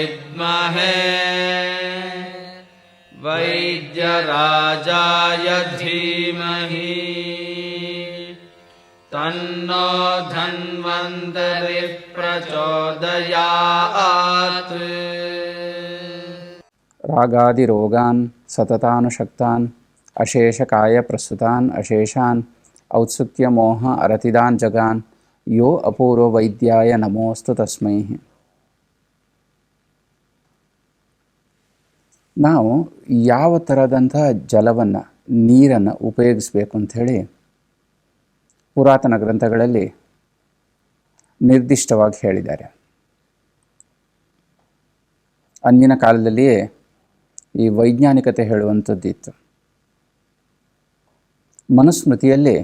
विद्महे वैद्यराजाय धीमहि तन्नो धन्वन्तरिः प्रचोदयात्। रागादिरोगान् सततानुशक्तान् अशेषकाय प्रस्तुतान् अशेषान् औत्सुक्य मोह अरतिदान् जगान् यो अपूर्व वैद्याय नमोस्तु तस्मै. ನಾವು ಯಾವ ಥರದಂತಹ ಜಲವನ್ನು ನೀರನ್ನು ಉಪಯೋಗಿಸಬೇಕು ಅಂಥೇಳಿ ಪುರಾತನ ಗ್ರಂಥಗಳಲ್ಲಿ ನಿರ್ದಿಷ್ಟವಾಗಿ ಹೇಳಿದ್ದಾರೆ. ಅಂದಿನ ಕಾಲದಲ್ಲಿಯೇ ಈ ವೈಜ್ಞಾನಿಕತೆ ಹೇಳುವಂಥದ್ದಿತ್ತು. ಮನುಸ್ಮೃತಿಯಲ್ಲಿ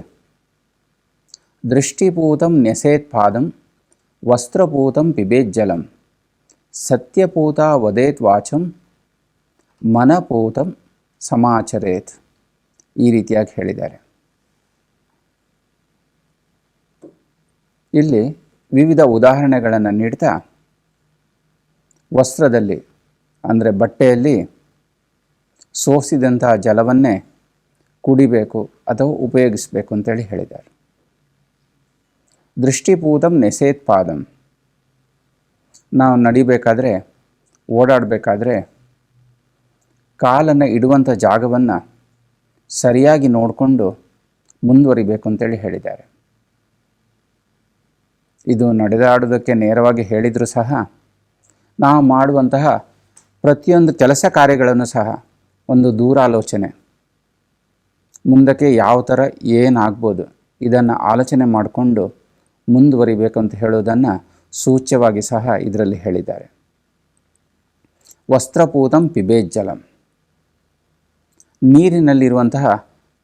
ದೃಷ್ಟಿಪೂತಂ ನ್ಯಸೇತ್ಪಾದಂ ವಸ್ತ್ರಪೂತಂ ಪಿಬೇಜ್ಜಲಂ ಸತ್ಯಪೂತ ವದೇತ್ ವಾಚಂ ಮನಪೂತಂ ಸಮಾಚರೇತ್ ಈ ರೀತಿಯಾಗಿ ಹೇಳಿದ್ದಾರೆ. ಇಲ್ಲಿ ವಿವಿಧ ಉದಾಹರಣೆಗಳನ್ನು ನೀಡ್ತಾ ವಸ್ತ್ರದಲ್ಲಿ ಅಂದರೆ ಬಟ್ಟೆಯಲ್ಲಿ ಸೋಸಿದಂತಹ ಜಲವನ್ನೇ ಕುಡಿಬೇಕು ಅಥವಾ ಉಪಯೋಗಿಸಬೇಕು ಅಂತೇಳಿ ಹೇಳಿದ್ದಾರೆ. ದೃಷ್ಟಿಪೂತಂ ನೆಸೇತ್ಪಾದಂ, ನಾವು ನಡಿಬೇಕಾದ್ರೆ ಓಡಾಡಬೇಕಾದ್ರೆ ಕಾಲನ್ನು ಇಡುವಂಥ ಜಾಗವನ್ನು ಸರಿಯಾಗಿ ನೋಡಿಕೊಂಡು ಮುಂದುವರಿಬೇಕು ಅಂತೇಳಿ ಹೇಳಿದ್ದಾರೆ. ಇದು ನಡೆದಾಡೋದಕ್ಕೆ ನೇರವಾಗಿ ಹೇಳಿದರೂ ಸಹ ನಾವು ಮಾಡುವಂತಹ ಪ್ರತಿಯೊಂದು ಕೆಲಸ ಕಾರ್ಯಗಳನ್ನು ಸಹ ಒಂದು ದೂರಾಲೋಚನೆ, ಮುಂದಕ್ಕೆ ಯಾವ ಥರ ಏನಾಗ್ಬೋದು ಇದನ್ನು ಆಲೋಚನೆ ಮಾಡಿಕೊಂಡು ಮುಂದುವರಿಬೇಕು ಅಂತ ಹೇಳೋದನ್ನು ಸೂಚ್ಯವಾಗಿ ಸಹ ಇದರಲ್ಲಿ ಹೇಳಿದ್ದಾರೆ. ವಸ್ತ್ರಪೂತಂ ಪಿಬೇಜ್ಜಲಂ, ನೀರಿನಲ್ಲಿರುವಂತಹ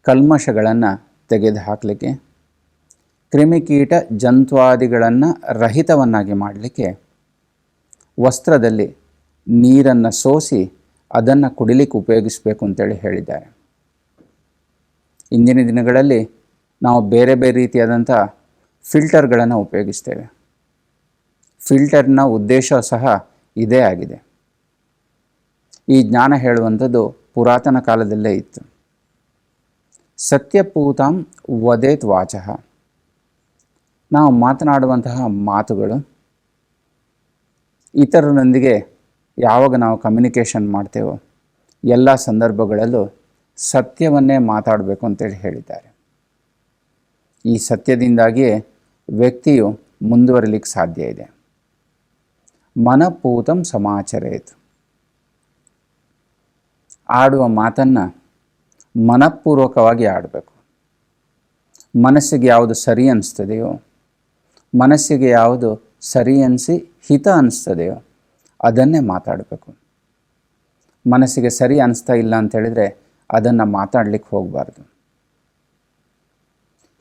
ಕಲ್ಮಶಗಳನ್ನು ತೆಗೆದುಹಾಕಲಿಕ್ಕೆ, ಕ್ರಿಮಿಕೀಟ ಜಂತ್ವಾದಿಗಳನ್ನು ರಹಿತವನ್ನಾಗಿ ಮಾಡಲಿಕ್ಕೆ ವಸ್ತ್ರದಲ್ಲಿ ನೀರನ್ನು ಸೋಸಿ ಅದನ್ನು ಕುಡಿಲಿಕ್ಕೆ ಉಪಯೋಗಿಸಬೇಕು ಅಂತೇಳಿ ಹೇಳಿದ್ದಾರೆ. ಇಂದಿನ ದಿನಗಳಲ್ಲಿ ನಾವು ಬೇರೆ ಬೇರೆ ರೀತಿಯಾದಂಥ ಫಿಲ್ಟರ್ಗಳನ್ನು ಉಪಯೋಗಿಸ್ತೇವೆ. ಫಿಲ್ಟರ್ನ ಉದ್ದೇಶ ಸಹ ಇದೇ ಆಗಿದೆ. ಈ ಜ್ಞಾನ ಹೇಳುವಂಥದ್ದು ಪುರಾತನ ಕಾಲದಲ್ಲೇ ಇತ್ತು. ಸತ್ಯಪೂತಾಂ ವದೇತ್ ವಾಚಃ, ನಾವು ಮಾತನಾಡುವಂತಹ ಮಾತುಗಳು ಇತರರೊಂದಿಗೆ ಯಾವಾಗ ನಾವು ಕಮ್ಯುನಿಕೇಷನ್ ಮಾಡ್ತೇವೋ ಎಲ್ಲ ಸಂದರ್ಭಗಳಲ್ಲೂ ಸತ್ಯವನ್ನೇ ಮಾತಾಡಬೇಕು ಅಂತೇಳಿ ಹೇಳಿದ್ದಾರೆ. ಈ ಸತ್ಯದಿಂದಾಗಿಯೇ ವ್ಯಕ್ತಿಯು ಮುಂದುವರಿಲಿಕ್ಕೆ ಸಾಧ್ಯ ಇದೆ. ಮನಪೂತಂ ಸಮಾಚರೇತ್, ಆಡುವ ಮಾತನ್ನು ಮನಪೂರ್ವಕವಾಗಿ ಆಡಬೇಕು. ಮನಸ್ಸಿಗೆ ಯಾವುದು ಸರಿ ಅನಿಸ್ತದೆಯೋ, ಮನಸ್ಸಿಗೆ ಯಾವುದು ಸರಿ ಅನಿಸಿ ಹಿತ ಅನಿಸ್ತದೆಯೋ ಅದನ್ನೇ ಮಾತಾಡಬೇಕು. ಮನಸ್ಸಿಗೆ ಸರಿ ಅನಿಸ್ತಾ ಇಲ್ಲ ಅಂತೇಳಿದರೆ ಅದನ್ನು ಮಾತಾಡಲಿಕ್ಕೆ ಹೋಗಬಾರ್ದು.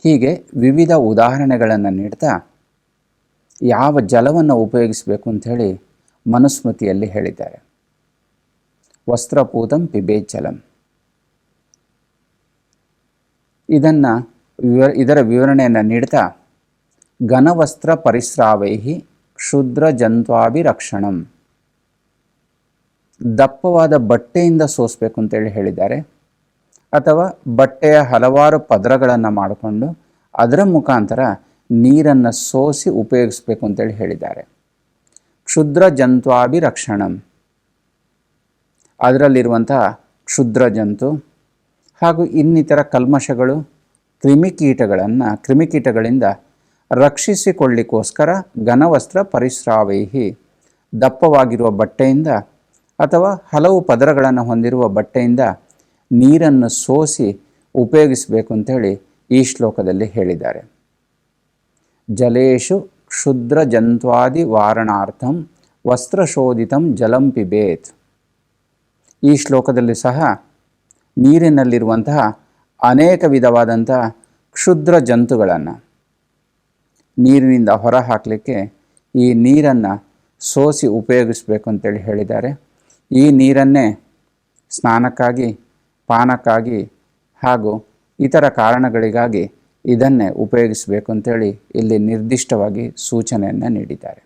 ಹೀಗೆ ವಿವಿಧ ಉದಾಹರಣೆಗಳನ್ನು ನೀಡ್ತಾ ಯಾವ ಜಲವನ್ನು ಉಪಯೋಗಿಸಬೇಕು ಅಂಥೇಳಿ ಮನುಸ್ಮೃತಿಯಲ್ಲಿ ಹೇಳಿದ್ದಾರೆ. ವಸ್ತ್ರಪೂತಂ ಪಿಬೇಜ್ಜಲಂ, ಇದರ ವಿವರಣೆಯನ್ನು ನೀಡ್ತಾ ಘನವಸ್ತ್ರ ಪರಿಸ್ರಾವೈ ಕ್ಷುದ್ರ ಜಂತ್ವಾಭಿರಕ್ಷಣಂ, ದಪ್ಪವಾದ ಬಟ್ಟೆಯಿಂದ ಸೋಸಬೇಕು ಅಂತೇಳಿ ಹೇಳಿದ್ದಾರೆ. ಅಥವಾ ಬಟ್ಟೆಯ ಹಲವಾರು ಪದರಗಳನ್ನು ಮಾಡಿಕೊಂಡು ಅದರ ಮುಖಾಂತರ ನೀರನ್ನು ಸೋಸಿ ಉಪಯೋಗಿಸಬೇಕು ಅಂತೇಳಿ ಹೇಳಿದ್ದಾರೆ. ಕ್ಷುದ್ರ ಜಂತ್ವಾಭಿರಕ್ಷಣಂ, ಅದರಲ್ಲಿರುವಂತಹ ಕ್ಷುದ್ರ ಜಂತು ಹಾಗೂ ಇನ್ನಿತರ ಕಲ್ಮಶಗಳು ಕ್ರಿಮಿಕೀಟಗಳಿಂದ ರಕ್ಷಿಸಿಕೊಳ್ಳಿಕ್ಕೋಸ್ಕರ ಘನವಸ್ತ್ರ ಪರಿಸ್ರಾವೈಹಿ, ದಪ್ಪವಾಗಿರುವ ಬಟ್ಟೆಯಿಂದ ಅಥವಾ ಹಲವು ಪದರಗಳನ್ನು ಹೊಂದಿರುವ ಬಟ್ಟೆಯಿಂದ ನೀರನ್ನು ಸೋಸಿ ಉಪಯೋಗಿಸಬೇಕು ಅಂತೇಳಿ ಈ ಶ್ಲೋಕದಲ್ಲಿ ಹೇಳಿದ್ದಾರೆ. ಜಲೇಶು ಕ್ಷುದ್ರ ಜಂತ್ವಾದಿ ವಾರಣಾರ್ಥಂ ವಸ್ತ್ರಶೋಧಿತಂ ಜಲಂ ಪಿಬೇತ್. ಈ ಶ್ಲೋಕದಲ್ಲಿ ಸಹ ನೀರಿನಲ್ಲಿರುವಂತಹ ಅನೇಕ ವಿಧವಾದಂತಹ ಕ್ಷುದ್ರ ಜಂತುಗಳನ್ನು ನೀರಿನಿಂದ ಹೊರ ಹಾಕಲಿಕ್ಕೆ ಈ ನೀರನ್ನು ಸೋಸಿ ಉಪಯೋಗಿಸಬೇಕು ಅಂತೇಳಿ ಹೇಳಿದ್ದಾರೆ. ಈ ನೀರನ್ನೇ ಸ್ನಾನಕ್ಕಾಗಿ, ಪಾನಕ್ಕಾಗಿ ಹಾಗೂ ಇತರ ಕಾರಣಗಳಿಗಾಗಿ ಇದನ್ನೇ ಉಪಯೋಗಿಸಬೇಕು ಅಂತೇಳಿ ಇಲ್ಲಿ ನಿರ್ದಿಷ್ಟವಾಗಿ ಸೂಚನೆಯನ್ನು ನೀಡಿದ್ದಾರೆ.